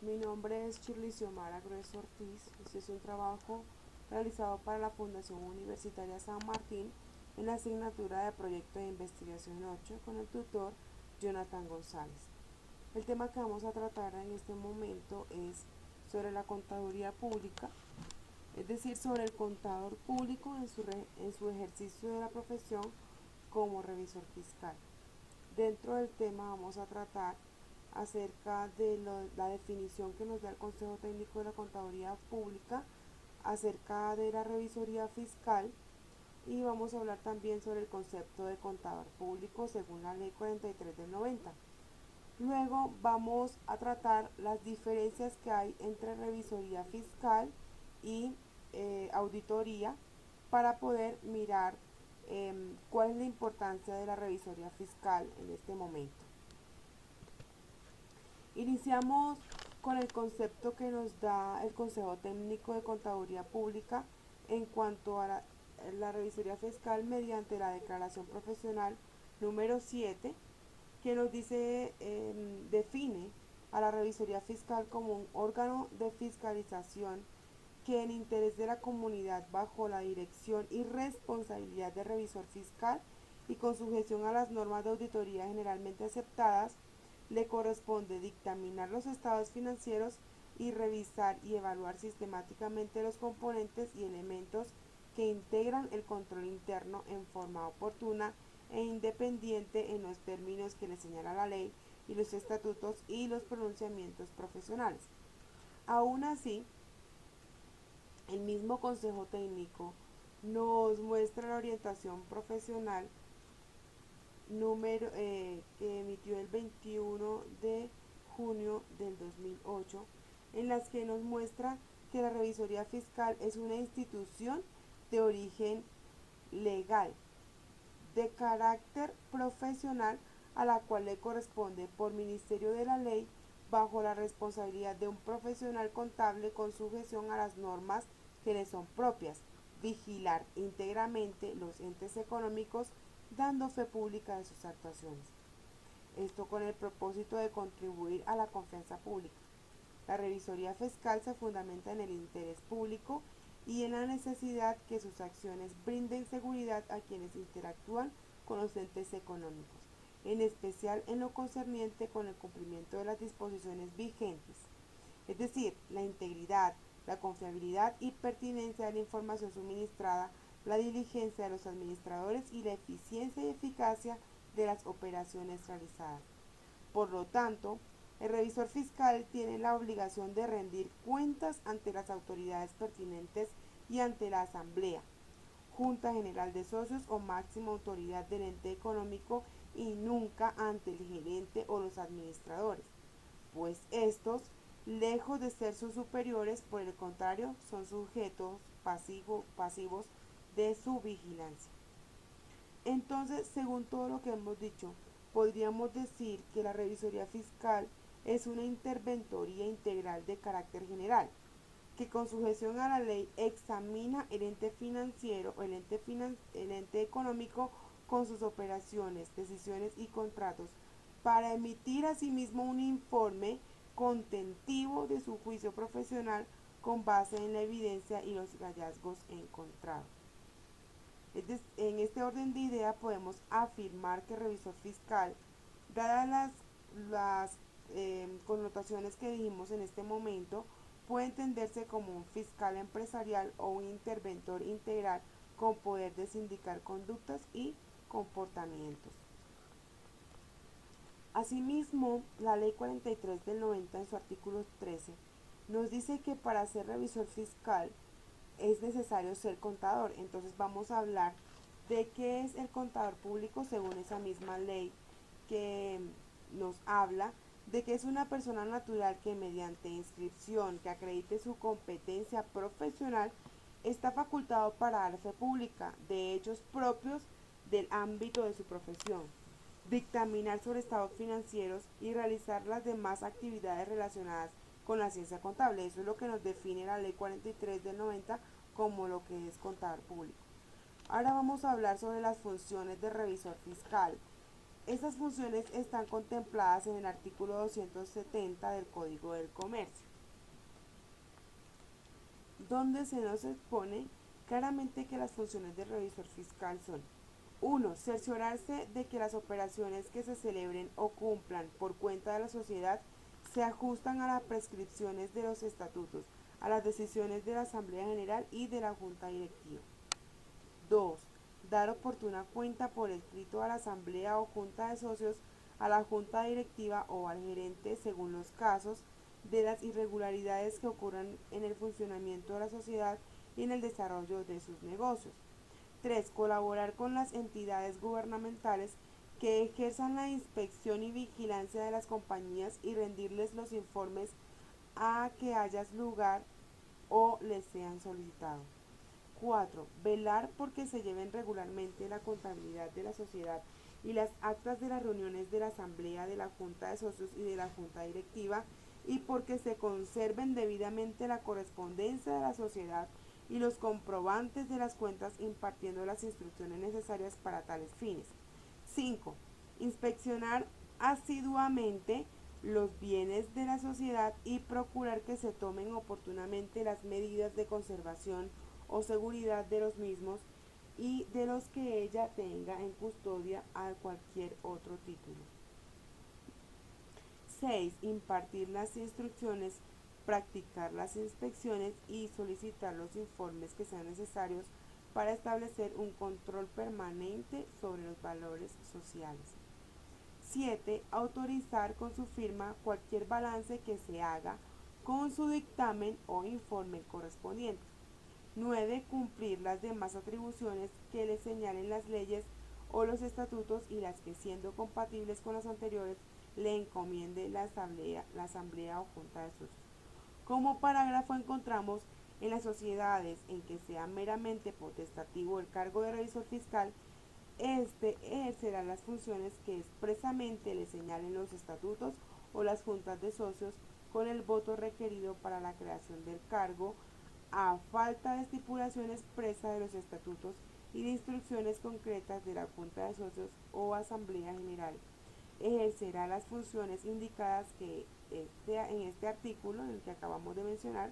Mi nombre es Shirley Xiomara Grueso Ortiz. Este es un trabajo realizado para la Fundación Universitaria San Martín en la asignatura de Proyecto de Investigación 8 con el tutor Jonathan González. El tema que vamos a tratar en este momento es sobre la contaduría pública, es decir, sobre el contador público en su ejercicio de la profesión como revisor fiscal. Dentro del tema vamos a tratar acerca de la definición que nos da el Consejo Técnico de la Contaduría Pública, acerca de la revisoría fiscal y vamos a hablar también sobre el concepto de contador público según la ley 43 del 90. Luego vamos a tratar las diferencias que hay entre revisoría fiscal y auditoría para poder mirar cuál es la importancia de la revisoría fiscal en este momento. Iniciamos con el concepto que nos da el Consejo Técnico de Contaduría Pública en cuanto a la revisoría fiscal mediante la declaración profesional número 7 que nos dice, define a la revisoría fiscal como un órgano de fiscalización que en interés de la comunidad bajo la dirección y responsabilidad de revisor fiscal y con sujeción a las normas de auditoría generalmente aceptadas, le corresponde dictaminar los estados financieros y revisar y evaluar sistemáticamente los componentes y elementos que integran el control interno en forma oportuna e independiente en los términos que le señala la ley y los estatutos y los pronunciamientos profesionales. Aún así, el mismo Consejo Técnico nos muestra la orientación profesional que emitió el 21 de junio del 2008, en las que nos muestra que la revisoría fiscal es una institución de origen legal, de carácter profesional, a la cual le corresponde por ministerio de la ley bajo la responsabilidad de un profesional contable con sujeción a las normas que le son propias, vigilar íntegramente los entes económicos dando fe pública de sus actuaciones. Esto con el propósito de contribuir a la confianza pública. La revisoría fiscal se fundamenta en el interés público y en la necesidad que sus acciones brinden seguridad a quienes interactúan con los entes económicos, en especial en lo concerniente con el cumplimiento de las disposiciones vigentes, es decir, la integridad, la confiabilidad y pertinencia de la información suministrada, la diligencia de los administradores y la eficiencia y eficacia de las operaciones realizadas. Por lo tanto, el revisor fiscal tiene la obligación de rendir cuentas ante las autoridades pertinentes y ante la Asamblea, Junta General de Socios o máxima autoridad del ente económico y nunca ante el gerente o los administradores, pues estos, lejos de ser sus superiores, por el contrario, son sujetos pasivos de su vigilancia. Entonces, según todo lo que hemos dicho, podríamos decir que la revisoría fiscal es una interventoría integral de carácter general, que con sujeción a la ley examina el ente financiero o el ente económico con sus operaciones, decisiones y contratos para emitir asimismo un informe contentivo de su juicio profesional con base en la evidencia y los hallazgos encontrados. En este orden de idea podemos afirmar que el revisor fiscal, dadas las connotaciones que dijimos en este momento, puede entenderse como un fiscal empresarial o un interventor integral con poder de sindicar conductas y comportamientos. Asimismo, la Ley 43 del 90 en su artículo 13 nos dice que para ser revisor fiscal es necesario ser contador. Entonces vamos a hablar de qué es el contador público según esa misma ley que nos habla de que es una persona natural que mediante inscripción que acredite su competencia profesional está facultado para dar fe pública de hechos propios del ámbito de su profesión, dictaminar sobre estados financieros y realizar las demás actividades relacionadas con la ciencia contable. Eso es lo que nos define la ley 43 del 90 como lo que es contador público. Ahora vamos a hablar sobre las funciones de revisor fiscal. Estas funciones están contempladas en el artículo 270 del Código del Comercio, donde se nos expone claramente que las funciones del revisor fiscal son: 1. Cerciorarse de que las operaciones que se celebren o cumplan por cuenta de la sociedad se ajustan a las prescripciones de los estatutos, a las decisiones de la Asamblea General y de la Junta Directiva. 2. Dar oportuna cuenta por escrito a la Asamblea o Junta de Socios, a la Junta Directiva o al gerente, según los casos, de las irregularidades que ocurran en el funcionamiento de la sociedad y en el desarrollo de sus negocios. 3. Colaborar con las entidades gubernamentales que ejerzan la inspección y vigilancia de las compañías y rendirles los informes a que haya lugar o les sean solicitados. 4. Velar porque se lleven regularmente la contabilidad de la sociedad y las actas de las reuniones de la Asamblea, de la Junta de Socios y de la Junta Directiva, y porque se conserven debidamente la correspondencia de la sociedad y los comprobantes de las cuentas, impartiendo las instrucciones necesarias para tales fines. 5. Inspeccionar asiduamente los bienes de la sociedad y procurar que se tomen oportunamente las medidas de conservación o seguridad de los mismos y de los que ella tenga en custodia a cualquier otro título. 6. Impartir las instrucciones, practicar las inspecciones y solicitar los informes que sean necesarios para establecer un control permanente sobre los valores sociales. 7. Autorizar con su firma cualquier balance que se haga con su dictamen o informe correspondiente. 9. Cumplir las demás atribuciones que le señalen las leyes o los estatutos y las que, siendo compatibles con las anteriores, le encomiende la asamblea o junta de socios. Como parágrafo encontramos: en las sociedades en que sea meramente potestativo el cargo de revisor fiscal, este ejercerá las funciones que expresamente le señalen los estatutos o las juntas de socios, con el voto requerido para la creación del cargo, a falta de estipulación expresa de los estatutos y de instrucciones concretas de la Junta de Socios o Asamblea General. Ejercerá las funciones indicadas en este artículo, en el que acabamos de mencionar.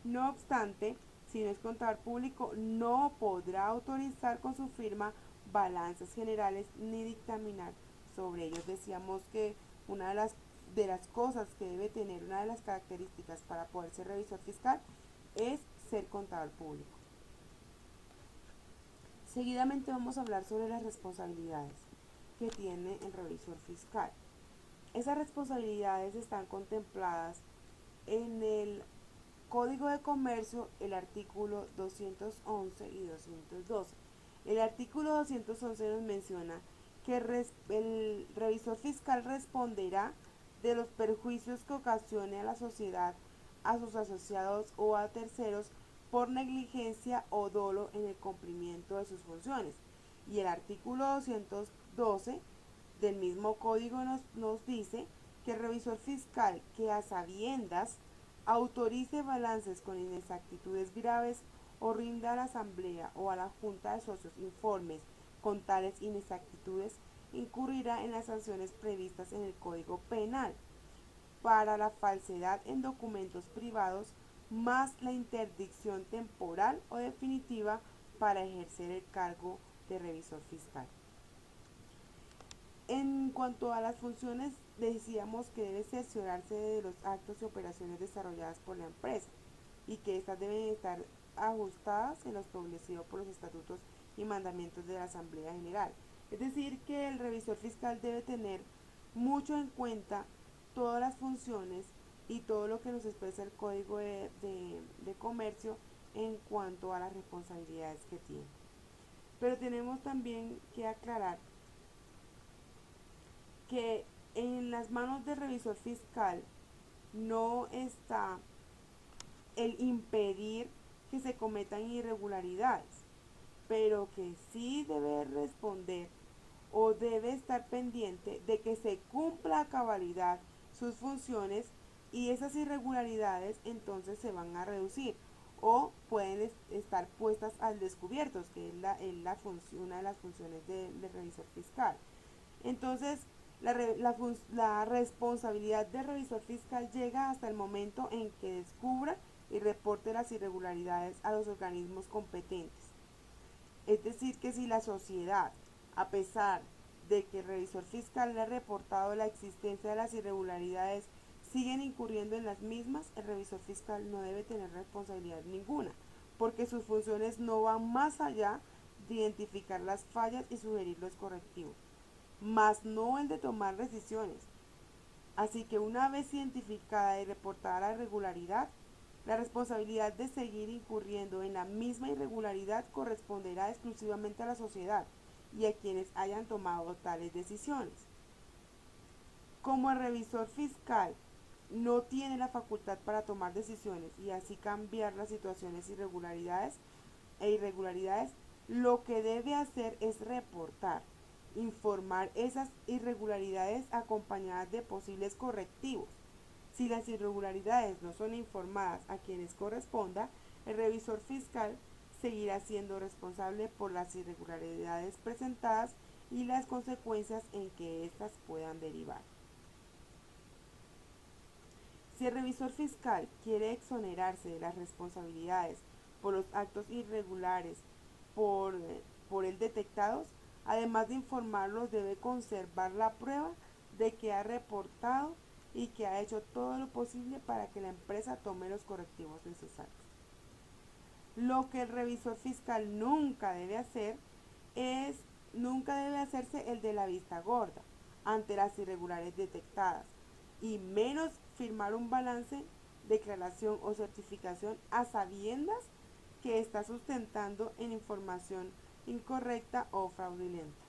No obstante, si no es contador público, no podrá autorizar con su firma balances generales ni dictaminar sobre ellos. Decíamos que una de las cosas que debe tener, una de las características para poder ser revisor fiscal, es ser contador público. Seguidamente vamos a hablar sobre las responsabilidades que tiene el revisor fiscal. Esas responsabilidades están contempladas en el Código de Comercio, el artículo 211 y 212. El artículo 211 nos menciona que el revisor fiscal responderá de los perjuicios que ocasione a la sociedad, a sus asociados o a terceros por negligencia o dolo en el cumplimiento de sus funciones. Y el artículo 212 del mismo código nos dice que el revisor fiscal que a sabiendas autorice balances con inexactitudes graves o rinda a la asamblea o a la junta de socios informes con tales inexactitudes, incurrirá en las sanciones previstas en el Código Penal para la falsedad en documentos privados, más la interdicción temporal o definitiva para ejercer el cargo de revisor fiscal. En cuanto a las funciones, decíamos que debe cerciorarse de los actos y operaciones desarrolladas por la empresa y que éstas deben estar ajustadas en lo establecido por los estatutos y mandamientos de la Asamblea General. Es decir, que el revisor fiscal debe tener mucho en cuenta todas las funciones y todo lo que nos expresa el Código de Comercio en cuanto a las responsabilidades que tiene. Pero tenemos también que aclarar que en las manos del revisor fiscal no está el impedir que se cometan irregularidades, pero que sí debe responder o debe estar pendiente de que se cumpla a cabalidad sus funciones, y esas irregularidades entonces se van a reducir o pueden estar puestas al descubierto, que es una de las funciones del revisor fiscal. Entonces, la responsabilidad del revisor fiscal llega hasta el momento en que descubra y reporte las irregularidades a los organismos competentes. Es decir, que si la sociedad, a pesar de que el revisor fiscal le ha reportado la existencia de las irregularidades, siguen incurriendo en las mismas, el revisor fiscal no debe tener responsabilidad ninguna, porque sus funciones no van más allá de identificar las fallas y sugerir los correctivos, más no el de tomar decisiones. Así que una vez identificada y reportada la irregularidad, la responsabilidad de seguir incurriendo en la misma irregularidad corresponderá exclusivamente a la sociedad y a quienes hayan tomado tales decisiones. Como el revisor fiscal no tiene la facultad para tomar decisiones y así cambiar las situaciones irregularidades, lo que debe hacer es reportar, informar esas irregularidades acompañadas de posibles correctivos. Si las irregularidades no son informadas a quienes corresponda, el revisor fiscal seguirá siendo responsable por las irregularidades presentadas y las consecuencias en que éstas puedan derivar. Si el revisor fiscal quiere exonerarse de las responsabilidades por los actos irregulares por, por él detectados, además de informarlos, debe conservar la prueba de que ha reportado y que ha hecho todo lo posible para que la empresa tome los correctivos necesarios. Lo que el revisor fiscal nunca debe hacerse el de la vista gorda ante las irregularidades detectadas, y menos firmar un balance, declaración o certificación a sabiendas que está sustentando en información incorrecta o fraudulenta.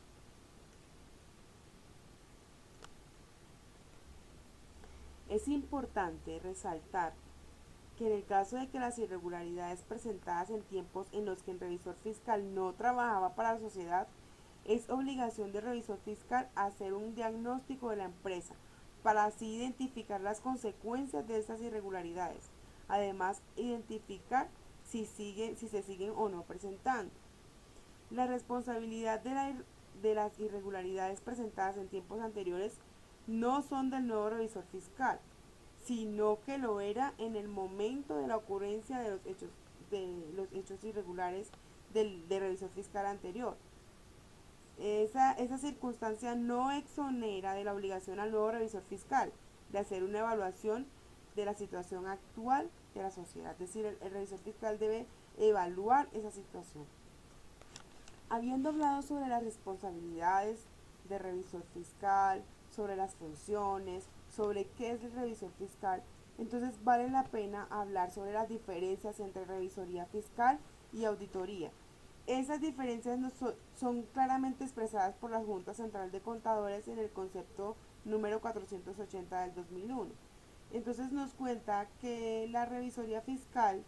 Es importante resaltar que en el caso de que las irregularidades presentadas en tiempos en los que el revisor fiscal no trabajaba para la sociedad, es obligación del revisor fiscal hacer un diagnóstico de la empresa para así identificar las consecuencias de estas irregularidades. Además, identificar si se siguen o no presentando. La responsabilidad de las irregularidades presentadas en tiempos anteriores no son del nuevo revisor fiscal, sino que lo era en el momento de la ocurrencia de los hechos irregulares del revisor fiscal anterior. Esa circunstancia no exonera de la obligación al nuevo revisor fiscal de hacer una evaluación de la situación actual de la sociedad. Es decir, el revisor fiscal debe evaluar esa situación. Habiendo hablado sobre las responsabilidades del revisor fiscal, sobre las funciones, sobre qué es el revisor fiscal, entonces vale la pena hablar sobre las diferencias entre revisoría fiscal y auditoría. Esas diferencias son claramente expresadas por la Junta Central de Contadores en el concepto número 480 del 2001. Entonces nos cuenta que la revisoría fiscal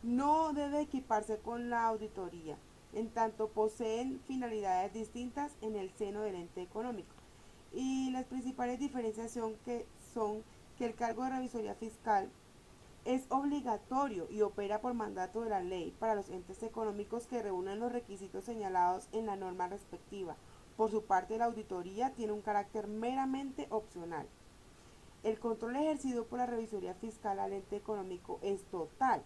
no debe equiparse con la auditoría, en tanto poseen finalidades distintas en el seno del ente económico. Y las principales diferencias son que el cargo de revisoría fiscal es obligatorio y opera por mandato de la ley para los entes económicos que reúnan los requisitos señalados en la norma respectiva. Por su parte, la auditoría tiene un carácter meramente opcional. El control ejercido por la revisoría fiscal al ente económico es total,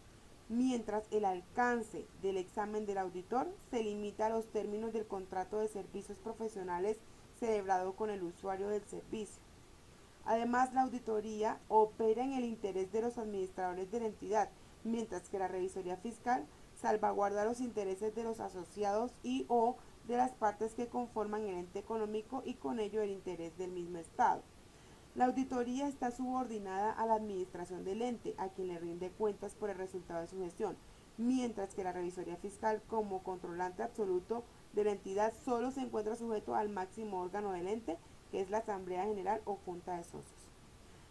mientras el alcance del examen del auditor se limita a los términos del contrato de servicios profesionales celebrado con el usuario del servicio. Además, la auditoría opera en el interés de los administradores de la entidad, mientras que la revisoría fiscal salvaguarda los intereses de los asociados y o de las partes que conforman el ente económico y con ello el interés del mismo Estado. La auditoría está subordinada a la administración del ente, a quien le rinde cuentas por el resultado de su gestión, mientras que la revisoría fiscal, como controlante absoluto de la entidad, solo se encuentra sujeto al máximo órgano del ente, que es la Asamblea General o Junta de Socios.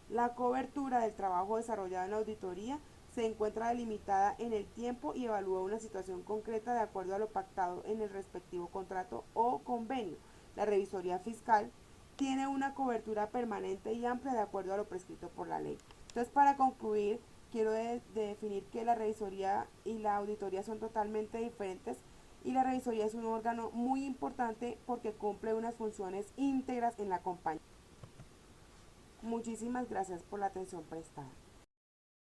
La cobertura del trabajo desarrollado en la auditoría se encuentra delimitada en el tiempo y evalúa una situación concreta de acuerdo a lo pactado en el respectivo contrato o convenio. La revisoría fiscal tiene una cobertura permanente y amplia de acuerdo a lo prescrito por la ley. Entonces, para concluir, quiero definir que la revisoría y la auditoría son totalmente diferentes y la revisoría es un órgano muy importante porque cumple unas funciones íntegras en la compañía. Muchísimas gracias por la atención prestada.